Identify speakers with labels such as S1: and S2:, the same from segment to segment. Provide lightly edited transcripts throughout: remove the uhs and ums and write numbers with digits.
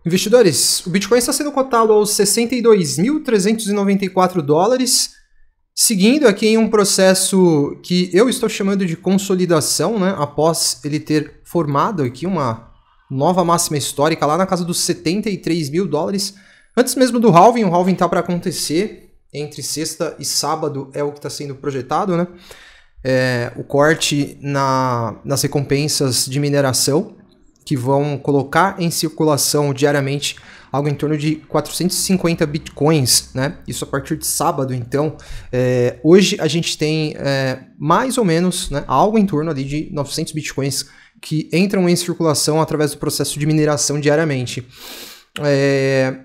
S1: Investidores, o Bitcoin está sendo cotado aos 62.394 dólares, seguindo aqui em um processo que eu estou chamando de consolidação, né, após ele ter formado aqui uma nova máxima histórica lá na casa dos 73 mil dólares. Antes mesmo do halving, o halving está para acontecer entre sexta e sábado, é o que está sendo projetado, né? O corte nas recompensas de mineração, que vão colocar em circulação diariamente algo em torno de 450 bitcoins, né? Isso a partir de sábado. Então, hoje a gente tem mais ou menos, né, algo em torno ali de 900 bitcoins que entram em circulação através do processo de mineração diariamente.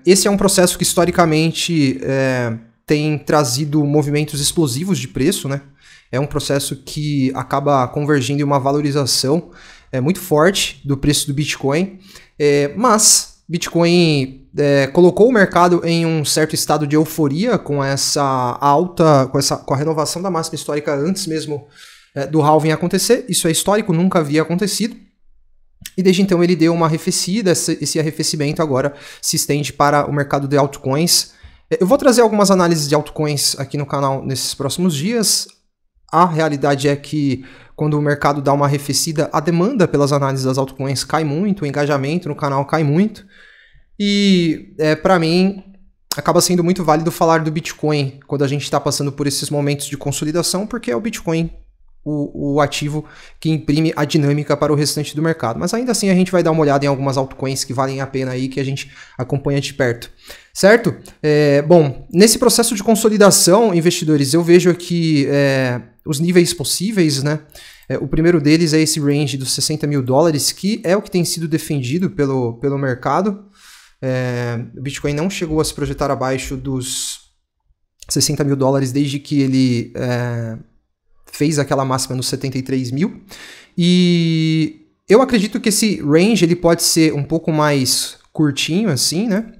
S1: Esse é um processo que historicamente tem trazido movimentos explosivos de preço, né? É um processo que acaba convergindo em uma valorização muito forte do preço do Bitcoin, mas Bitcoin colocou o mercado em um certo estado de euforia com essa alta, com a renovação da máxima histórica antes mesmo do halving acontecer. Isso é histórico, nunca havia acontecido. E desde então ele deu uma arrefecida, esse arrefecimento agora se estende para o mercado de altcoins. Eu vou trazer algumas análises de altcoins aqui no canal nesses próximos dias. A realidade é que quando o mercado dá uma arrefecida, a demanda pelas análises das altcoins cai muito, o engajamento no canal cai muito. E para mim acaba sendo muito válido falar do Bitcoin quando a gente está passando por esses momentos de consolidação, porque é o Bitcoin o ativo que imprime a dinâmica para o restante do mercado. Mas ainda assim a gente vai dar uma olhada em algumas altcoins que valem a pena aí, que a gente acompanha de perto. Certo? Bom, nesse processo de consolidação, investidores, eu vejo aqui os níveis possíveis, né? O primeiro deles é esse range dos 60 mil dólares, que é o que tem sido defendido pelo mercado. O Bitcoin não chegou a se projetar abaixo dos 60 mil dólares desde que ele fez aquela máxima nos 73 mil. E eu acredito que esse range ele pode ser um pouco mais curtinho, assim, né?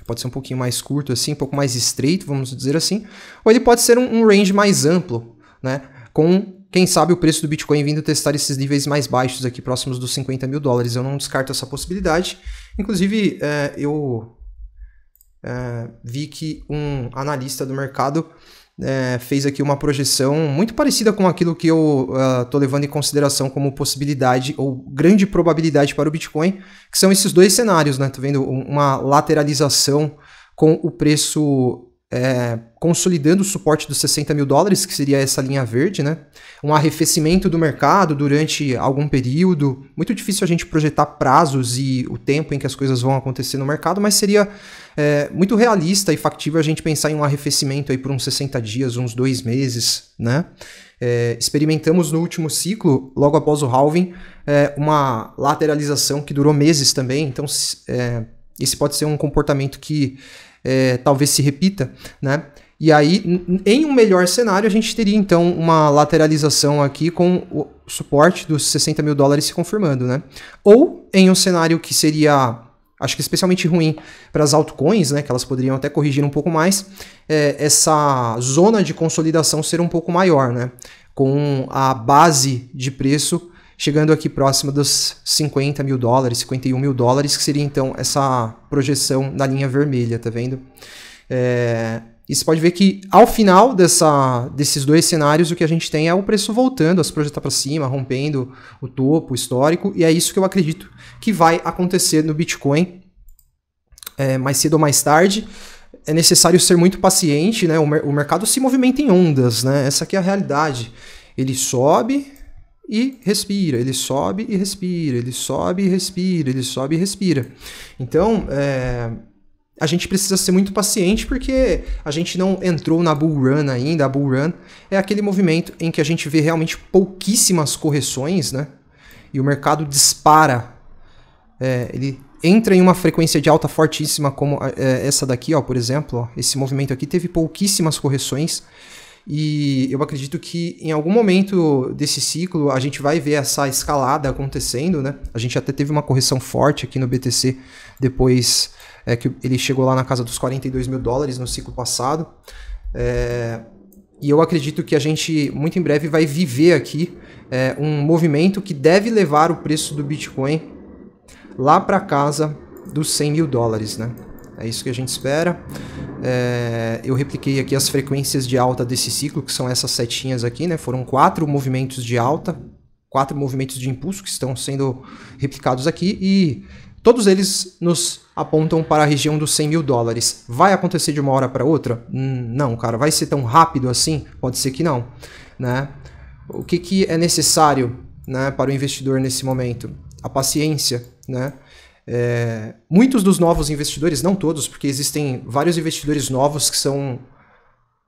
S1: Pode ser um pouquinho mais curto, assim, um pouco mais estreito, vamos dizer assim. Ou ele pode ser um range mais amplo, né? Com, quem sabe, o preço do Bitcoin vindo testar esses níveis mais baixos aqui, próximos dos 50 mil dólares. Eu não descarto essa possibilidade. Inclusive, eu vi que um analista do mercado fez aqui uma projeção muito parecida com aquilo que eu estou levando em consideração como possibilidade ou grande probabilidade para o Bitcoin, que são esses dois cenários, né? Tá vendo? Uma lateralização com o preço consolidando o suporte dos 60 mil dólares, que seria essa linha verde, né? Um arrefecimento do mercado durante algum período. Muito difícil a gente projetar prazos e o tempo em que as coisas vão acontecer no mercado, mas seria muito realista e factível a gente pensar em um arrefecimento aí por uns 60 dias, uns 2 meses, né? Experimentamos no último ciclo, logo após o halving, uma lateralização que durou meses também, então esse pode ser um comportamento que talvez se repita, né? E aí, em um melhor cenário, a gente teria então uma lateralização aqui com o suporte dos 60 mil dólares se confirmando, né? Ou em um cenário que seria, acho que especialmente ruim para as altcoins, né? Que elas poderiam até corrigir um pouco mais, essa zona de consolidação ser um pouco maior, né? Com a base de preço chegando aqui próximo dos 50 mil dólares, 51 mil dólares, que seria então essa projeção na linha vermelha, tá vendo? E você pode ver que ao final desses dois cenários, o que a gente tem é o preço voltando a se projetar para cima, rompendo o topo histórico, e é isso que eu acredito que vai acontecer no Bitcoin mais cedo ou mais tarde. É necessário ser muito paciente, né? O mercado se movimenta em ondas, né? Essa aqui é a realidade. Ele sobe e respira, ele sobe e respira, ele sobe e respira, ele sobe e respira. Então, a gente precisa ser muito paciente porque a gente não entrou na bull run ainda. A bull run é aquele movimento em que a gente vê realmente pouquíssimas correções, né? E o mercado dispara. Ele entra em uma frequência de alta fortíssima como essa daqui, ó, por exemplo. Ó, esse movimento aqui teve pouquíssimas correções. E eu acredito que em algum momento desse ciclo a gente vai ver essa escalada acontecendo, né? A gente até teve uma correção forte aqui no BTC depois que ele chegou lá na casa dos 42 mil dólares no ciclo passado. E eu acredito que a gente muito em breve vai viver aqui um movimento que deve levar o preço do Bitcoin lá para casa dos 100 mil dólares, né? É isso que a gente espera. Eu repliquei aqui as frequências de alta desse ciclo, que são essas setinhas aqui, né? Foram 4 movimentos de alta, 4 movimentos de impulso que estão sendo replicados aqui e todos eles nos apontam para a região dos 100 mil dólares. Vai acontecer de uma hora para outra? Não, cara. Vai ser tão rápido assim? Pode ser que não, né? O que é necessário, né, para o investidor nesse momento? A paciência, né? Muitos dos novos investidores, não todos, porque existem vários investidores novos que são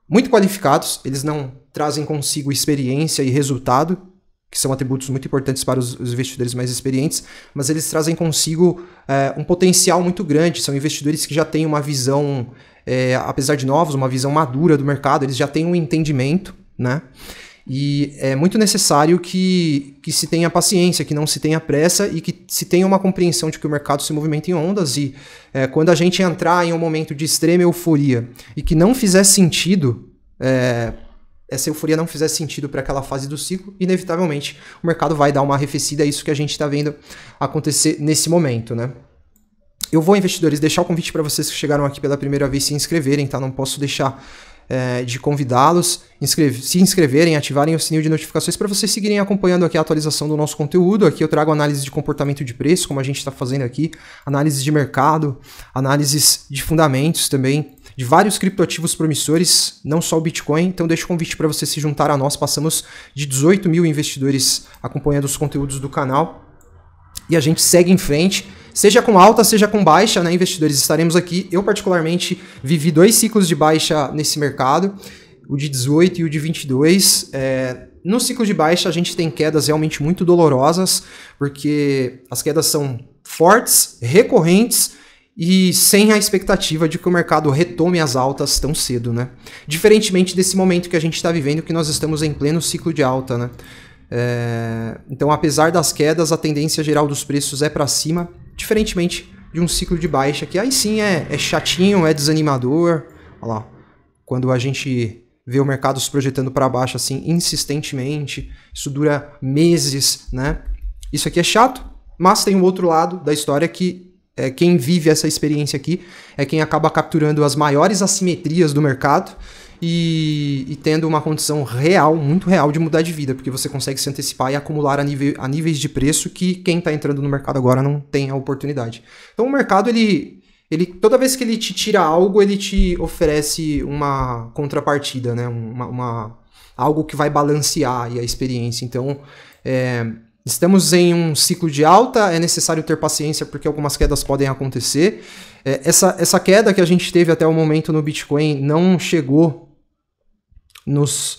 S1: muito qualificados, eles não trazem consigo experiência e resultado, que são atributos muito importantes para os investidores mais experientes, mas eles trazem consigo um potencial muito grande. São investidores que já têm uma visão, apesar de novos, uma visão madura do mercado, eles já têm um entendimento, né? E é muito necessário que se tenha paciência, que não se tenha pressa e que se tenha uma compreensão de que o mercado se movimenta em ondas e quando a gente entrar em um momento de extrema euforia e que não fizer sentido, essa euforia não fizer sentido para aquela fase do ciclo, inevitavelmente o mercado vai dar uma arrefecida, é isso que a gente está vendo acontecer nesse momento, né? Eu vou, investidores, deixar o convite para vocês que chegaram aqui pela primeira vez se inscreverem, tá? Não posso deixar de convidá-los, se inscreverem, ativarem o sininho de notificações para vocês seguirem acompanhando aqui a atualização do nosso conteúdo. Aqui eu trago análise de comportamento de preço, como a gente está fazendo aqui, análise de mercado, análises de fundamentos também, de vários criptoativos promissores, não só o Bitcoin. Então deixo o convite para você se juntar a nós. Passamos de 18 mil investidores acompanhando os conteúdos do canal e a gente segue em frente. Seja com alta, seja com baixa, né, investidores, estaremos aqui. Eu, particularmente, vivi 2 ciclos de baixa nesse mercado, o de 18 e o de 22. No ciclo de baixa, a gente tem quedas realmente muito dolorosas, porque as quedas são fortes, recorrentes e sem a expectativa de que o mercado retome as altas tão cedo, né? Diferentemente desse momento que a gente está vivendo, que nós estamos em pleno ciclo de alta, né? Então, apesar das quedas, a tendência geral dos preços é para cima, diferentemente de um ciclo de baixa, que aí sim é chatinho, é desanimador. Olha lá, quando a gente vê o mercado se projetando para baixo assim insistentemente, isso dura meses, né? Isso aqui é chato, mas tem um outro lado da história que quem vive essa experiência aqui é quem acaba capturando as maiores assimetrias do mercado e tendo uma condição real, muito real, de mudar de vida, porque você consegue se antecipar e acumular a níveis de preço que quem está entrando no mercado agora não tem a oportunidade. Então o mercado, ele toda vez que ele te tira algo, ele te oferece uma contrapartida, né? Algo que vai balancear aí a experiência. Então, estamos em um ciclo de alta, é necessário ter paciência porque algumas quedas podem acontecer. Essa queda que a gente teve até o momento no Bitcoin não chegou nos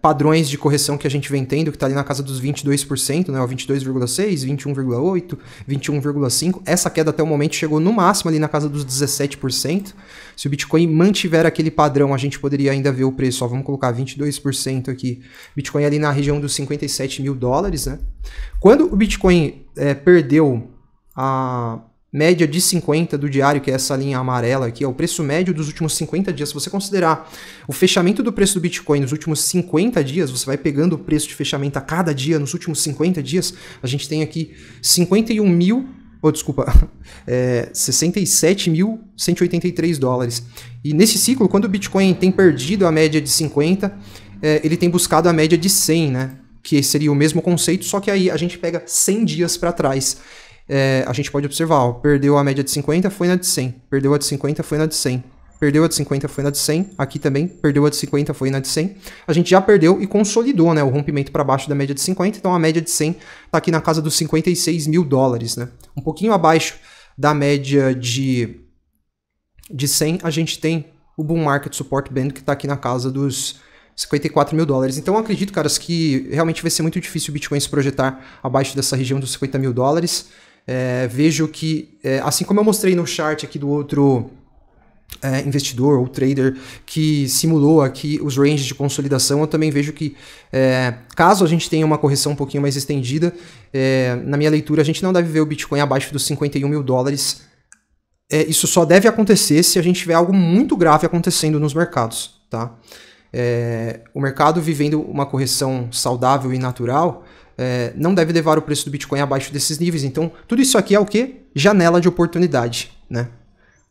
S1: padrões de correção que a gente vem tendo, que está ali na casa dos 22%, né? 22,6%, 21,8%, 21,5%. Essa queda até o momento chegou no máximo ali na casa dos 17%. Se o Bitcoin mantiver aquele padrão, a gente poderia ainda ver o preço. Ó, vamos colocar 22% aqui. Bitcoin ali na região dos 57 mil dólares, né? Quando o Bitcoin perdeu a média de 50 do diário, que é essa linha amarela aqui, é o preço médio dos últimos 50 dias. Se você considerar o fechamento do preço do Bitcoin nos últimos 50 dias, você vai pegando o preço de fechamento a cada dia nos últimos 50 dias, a gente tem aqui 67.183 dólares. E nesse ciclo, quando o Bitcoin tem perdido a média de 50, ele tem buscado a média de 100, né? Que seria o mesmo conceito, só que aí a gente pega 100 dias para trás. A gente pode observar, ó, perdeu a média de 50, foi na de 100. Perdeu a de 50, foi na de 100. Perdeu a de 50, foi na de 100. Aqui também, perdeu a de 50, foi na de 100. A gente já perdeu e consolidou, né, o rompimento para baixo da média de 50. Então a média de 100 está aqui na casa dos 56 mil dólares, né? Um pouquinho abaixo da média de 100, a gente tem o Bull Market Support Band, que está aqui na casa dos 54 mil dólares. Então eu acredito, caras, que realmente vai ser muito difícil o Bitcoin se projetar abaixo dessa região dos 50 mil dólares. Vejo que, assim como eu mostrei no chart aqui do outro investidor ou trader que simulou aqui os ranges de consolidação, eu também vejo que caso a gente tenha uma correção um pouquinho mais estendida, na minha leitura a gente não deve ver o Bitcoin abaixo dos 51 mil dólares. Isso só deve acontecer se a gente tiver algo muito grave acontecendo nos mercados, tá? O mercado vivendo uma correção saudável e natural, não deve levar o preço do Bitcoin abaixo desses níveis. Então, tudo isso aqui é o quê? Janela de oportunidade, né?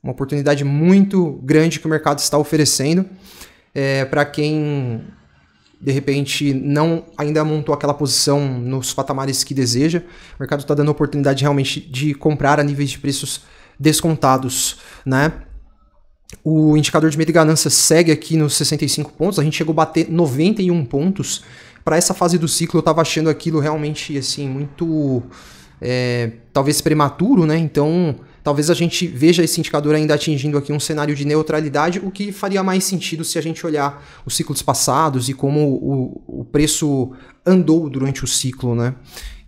S1: Uma oportunidade muito grande que o mercado está oferecendo para quem, de repente, não ainda montou aquela posição nos patamares que deseja. O mercado está dando a oportunidade realmente de comprar a níveis de preços descontados, né? O indicador de medo e ganância segue aqui nos 65 pontos. A gente chegou a bater 91 pontos. Para essa fase do ciclo, eu estava achando aquilo realmente assim muito, talvez prematuro, né? Então, talvez a gente veja esse indicador ainda atingindo aqui um cenário de neutralidade, o que faria mais sentido se a gente olhar os ciclos passados e como o preço andou durante o ciclo, né?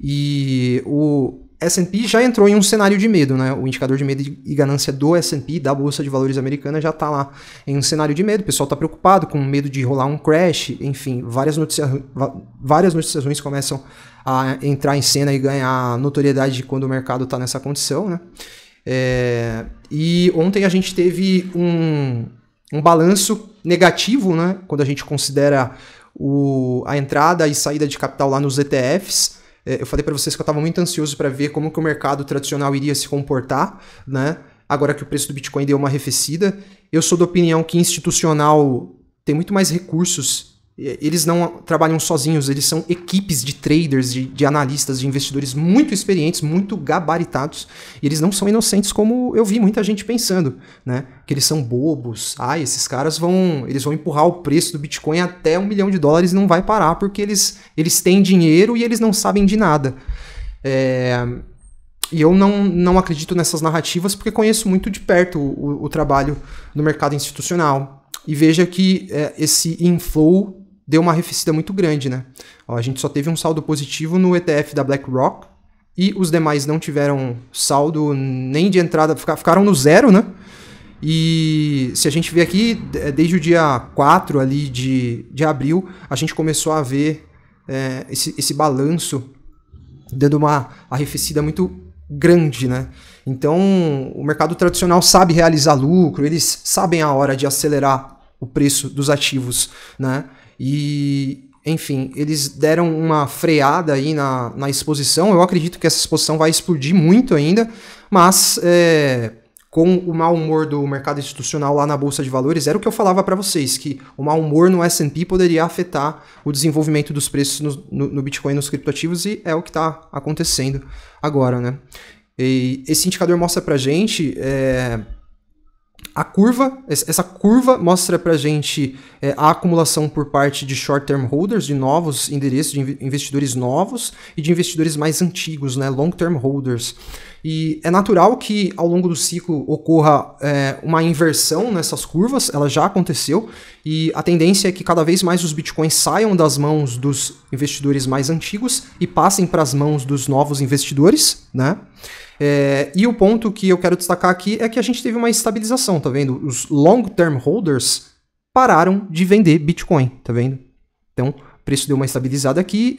S1: E o S&P já entrou em um cenário de medo, né? O indicador de medo e ganância do S&P, da Bolsa de Valores americana, já está lá em um cenário de medo. O pessoal está preocupado, com medo de rolar um crash, enfim, várias notícias ruins começam a entrar em cena e ganhar notoriedade quando o mercado está nessa condição, né? E ontem a gente teve um balanço negativo, né? Quando a gente considera a entrada e saída de capital lá nos ETFs. Eu falei para vocês que eu estava muito ansioso para ver como que o mercado tradicional iria se comportar, né? Agora que o preço do Bitcoin deu uma arrefecida. Eu sou da opinião que institucional tem muito mais recursos. Eles não trabalham sozinhos, eles são equipes de traders, de analistas, de investidores muito experientes, muito gabaritados. E eles não são inocentes como eu vi muita gente pensando, né? Que eles são bobos. Esses caras vão empurrar o preço do Bitcoin até $1 milhão e não vai parar porque eles têm dinheiro e eles não sabem de nada. E eu não acredito nessas narrativas porque conheço muito de perto o trabalho no mercado institucional. E veja que esse inflow deu uma arrefecida muito grande, né? A gente só teve um saldo positivo no ETF da BlackRock e os demais não tiveram saldo nem de entrada, ficaram no zero, né? E se a gente vê aqui, desde o dia 4 ali de abril, a gente começou a ver esse balanço dando uma arrefecida muito grande, né? Então, o mercado tradicional sabe realizar lucro, eles sabem a hora de acelerar o preço dos ativos, né? E, enfim, eles deram uma freada aí na exposição. Eu acredito que essa exposição vai explodir muito ainda, mas com o mau humor do mercado institucional lá na Bolsa de Valores, era o que eu falava para vocês, que o mau humor no S&P poderia afetar o desenvolvimento dos preços no Bitcoin e nos criptoativos, e é o que está acontecendo agora, né? E esse indicador mostra pra gente essa curva mostra pra gente a acumulação por parte de short-term holders, de novos endereços, de investidores novos e de investidores mais antigos, né, long-term holders. E é natural que ao longo do ciclo ocorra uma inversão nessas curvas, ela já aconteceu, e a tendência é que cada vez mais os bitcoins saiam das mãos dos investidores mais antigos e passem para as mãos dos novos investidores, né? E o ponto que eu quero destacar aqui é que a gente teve uma estabilização, tá vendo? Os long-term holders pararam de vender Bitcoin, tá vendo? Então, o preço deu uma estabilizada aqui.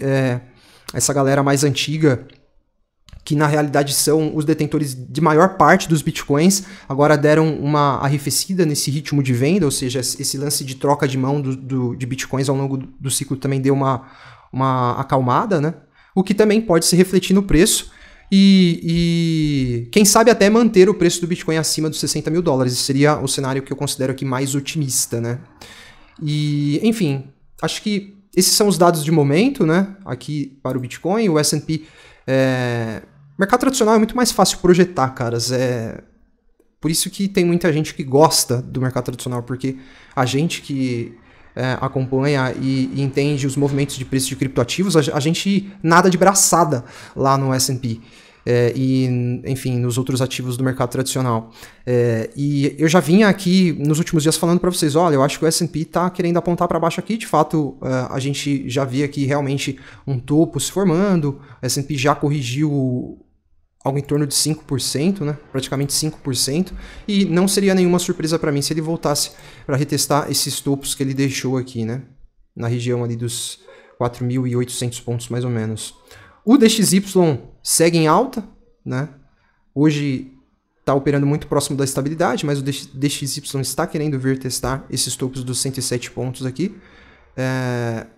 S1: Essa galera mais antiga, que na realidade são os detentores de maior parte dos Bitcoins, agora deram uma arrefecida nesse ritmo de venda, ou seja, esse lance de troca de mão de Bitcoins ao longo do ciclo também deu uma acalmada, né? O que também pode se refletir no preço. E quem sabe até manter o preço do Bitcoin acima dos $60 mil. Esse seria o cenário que eu considero aqui mais otimista, né? E, enfim, acho que esses são os dados de momento, né? Aqui para o Bitcoin, o S&P. Mercado tradicional é muito mais fácil projetar, caras. Por isso que tem muita gente que gosta do mercado tradicional, porque a gente que acompanha e entende os movimentos de preço de criptoativos, a gente nada de braçada lá no S&P. E, enfim, nos outros ativos do mercado tradicional. E eu já vinha aqui nos últimos dias falando para vocês, olha, eu acho que o S&P está querendo apontar para baixo aqui. De fato, a gente já via aqui realmente um topo se formando. O S&P já corrigiu algo em torno de 5%, né? Praticamente 5%, e não seria nenhuma surpresa para mim se ele voltasse para retestar esses topos que ele deixou aqui, né? Na região ali dos 4.800 pontos, mais ou menos. O DXY segue em alta, né? Hoje está operando muito próximo da estabilidade, mas o DXY está querendo vir testar esses topos dos 107 pontos aqui.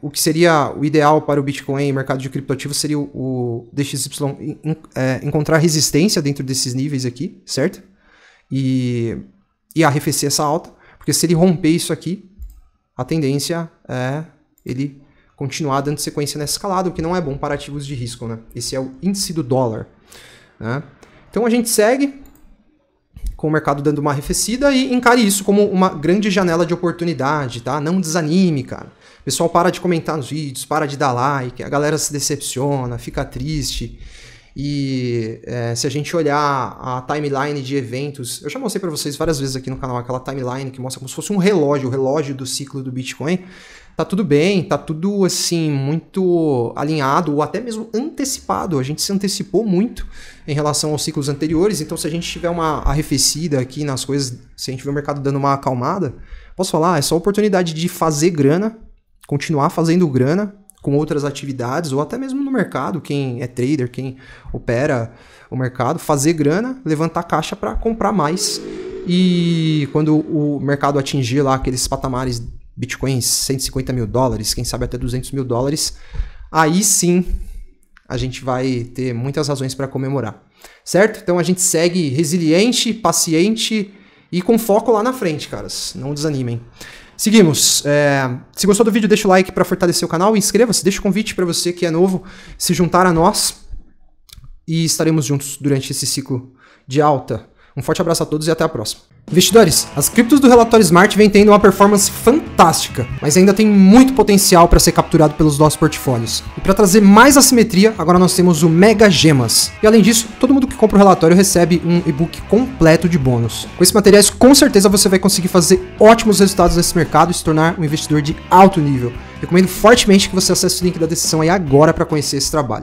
S1: o que seria o ideal para o Bitcoin e mercado de criptoativos seria o DXY encontrar resistência dentro desses níveis aqui, certo? E arrefecer essa alta, porque se ele romper isso aqui, a tendência é ele continuar dando sequência nessa escalada, o que não é bom para ativos de risco, né? Esse é o índice do dólar, né? Então a gente segue com o mercado dando uma arrefecida e encare isso como uma grande janela de oportunidade, tá? Não desanime, cara. O pessoal para de comentar nos vídeos, para de dar like, a galera se decepciona, fica triste. E se a gente olhar a timeline de eventos, eu já mostrei para vocês várias vezes aqui no canal aquela timeline que mostra como se fosse um relógio, o relógio do ciclo do Bitcoin. Tá tudo bem, tá tudo assim muito alinhado ou até mesmo antecipado. A gente se antecipou muito em relação aos ciclos anteriores, então se a gente tiver uma arrefecida aqui nas coisas, se a gente ver o mercado dando uma acalmada, posso falar, é só oportunidade de fazer grana, continuar fazendo grana com outras atividades, ou até mesmo no mercado, quem é trader, quem opera o mercado, fazer grana, levantar caixa para comprar mais. E quando o mercado atingir lá aqueles patamares Bitcoins, 150 mil dólares, quem sabe até 200 mil dólares, aí sim a gente vai ter muitas razões para comemorar, certo? Então a gente segue resiliente, paciente e com foco lá na frente, caras. Não desanimem. Seguimos. Se gostou do vídeo, deixa o like para fortalecer o canal, inscreva-se, deixa o convite para você que é novo se juntar a nós e estaremos juntos durante esse ciclo de alta. Um forte abraço a todos e até a próxima. Investidores, as criptos do relatório Smart vêm tendo uma performance fantástica, mas ainda tem muito potencial para ser capturado pelos nossos portfólios. E para trazer mais assimetria, agora nós temos o Mega Gemas. E além disso, todo mundo que compra o relatório recebe um e-book completo de bônus. Com esses materiais, com certeza você vai conseguir fazer ótimos resultados nesse mercado e se tornar um investidor de alto nível. Recomendo fortemente que você acesse o link da descrição aí agora para conhecer esse trabalho.